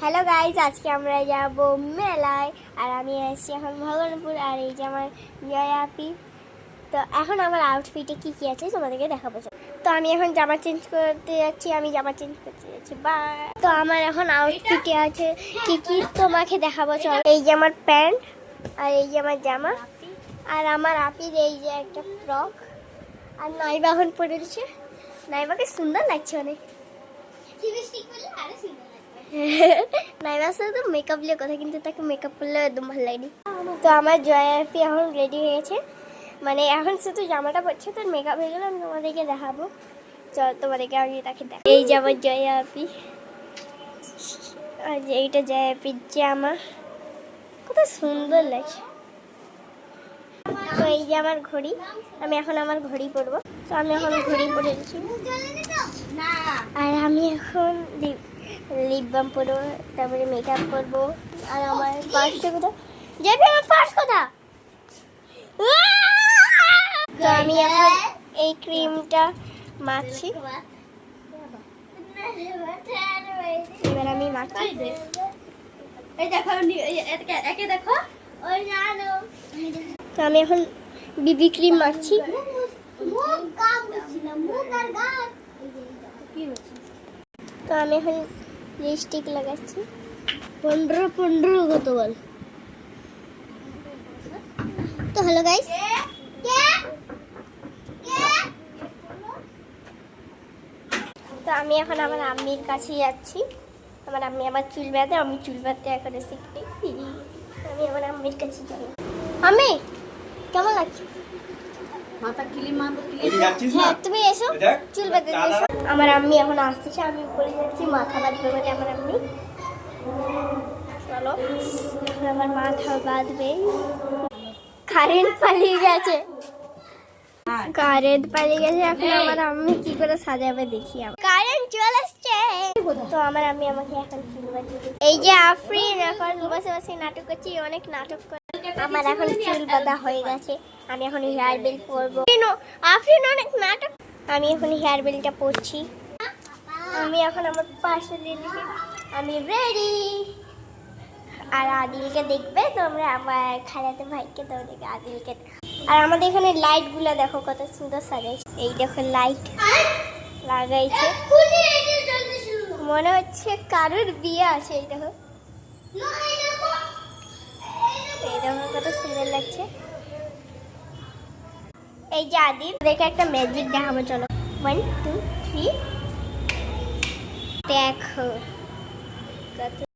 Hello guys, আজকে আমরা যাব মেলায়। আর আমি এসেছি এখন ভগবানপুর। আর এই যে আমার জয়া আপি। তো এখন আমার আউটফিটে কি কি আছে তোমাদেরকে দেখাবো। তো আমি এখন জামা চেঞ্জ করতে যাচ্ছি। বা তো আমার এখন আউটফিটে আছে কি কি তোমাকে দেখাবো। চল, এই যে আমার প্যান্ট, আর এই যে আমার জামা, আর আমার আপির এই যে একটা ফ্রক। আর নাইবা এখন পরেছে। নাইবাকে সুন্দর লাগছে অনেক। নাইবার সাথে তো মেকআপ নিয়ে কথা, কিন্তু তাকে মেকআপ করলে একদম ভালো লাগেনি। তো আমার জয়া আপি এখন রেডি হয়েছে, মানে এখন শুধু জামাটা পরছে, তো মেকআপ হয়ে গেলে আমি তোমাদেরকে দেখাবো। চল তোমাদেরকে আমি তাকে দেখ। এই যে আমার জয়া আপি, আর এইটা জয়া আপির জামা, কত সুন্দর লাগছে। তো এই যে আমার ঘড়ি, আমি এখন আমার ঘড়ি পরবো। তো আমি এখন ঘড়ি পরেছি, আর আমি এখন লিপ বাম পরবো, তারপরে মেকআপ করবো। আর আমার পার্সটা কোথায়? যাবি আমার পার্স কোথায়? তো আমি এখন এই ক্রিমটা মাখছি, এবার আমি মাখছি। তো আমি এখন বিবি ক্রিম মাখছি। তো আমি এখন লিপস্টিক লাগাচ্ছি। 15 কত বল। তো হ্যালো গাইস, তো আমি এখন আমার আম্মির কাছে যাচ্ছি। আমার আম্মি আমার চুল বাঁধে, আমি চুল বাঁধতে এখন শিখছি। আমি আমার আম্মির কাছে যাই। আম্মি কেমন লাগছে? হ্যাঁ, তুমি এসো, চুল বাঁধতে এসো। আমার আম্মি এখন আসতেছে, আমি উপরে যাচ্ছি মাথা বাঁধবে বলে। আমার আম্মি চলো, আমার মাথা বাঁধবে। কারেন্ট পালিয়ে গেছে, এখন আমার আম্মি কি করে সাজাবে দেখি। কারেন্ট চলে আসছে। তো আমার আম্মি আমাকে এখন চুল বাঁধিয়ে, এই যে আফরিন এখন বসে বসে নাটক করছি, অনেক নাটক করে। আমার এখন চুল বাঁধা হয়ে গেছে, আমি এখন হেয়ার বেল্ট পরবো। আফরিন অনেক নাটক। আমি এখন হেয়ার বেল্টটা পরছি। আমি এখন আমার পাশে আমি রেডি। আর আদিলকে দেখবে তোমরা, আমার খালাতো ভাইকে, তোমাদেরকে আদিলকে। আর আমাদের এখানে লাইট গুলা দেখো কত সুন্দর সাজাইছে। এই দেখো লাইট লাগাইছে, মনে হচ্ছে কারোর বিয়ে আছে। এই দেখো, এই দেখো কত সুন্দর লাগছে। এই যে আদিল, দেখে একটা ম্যাজিক দেখাবো। চলো 1 2 3 দেখো কত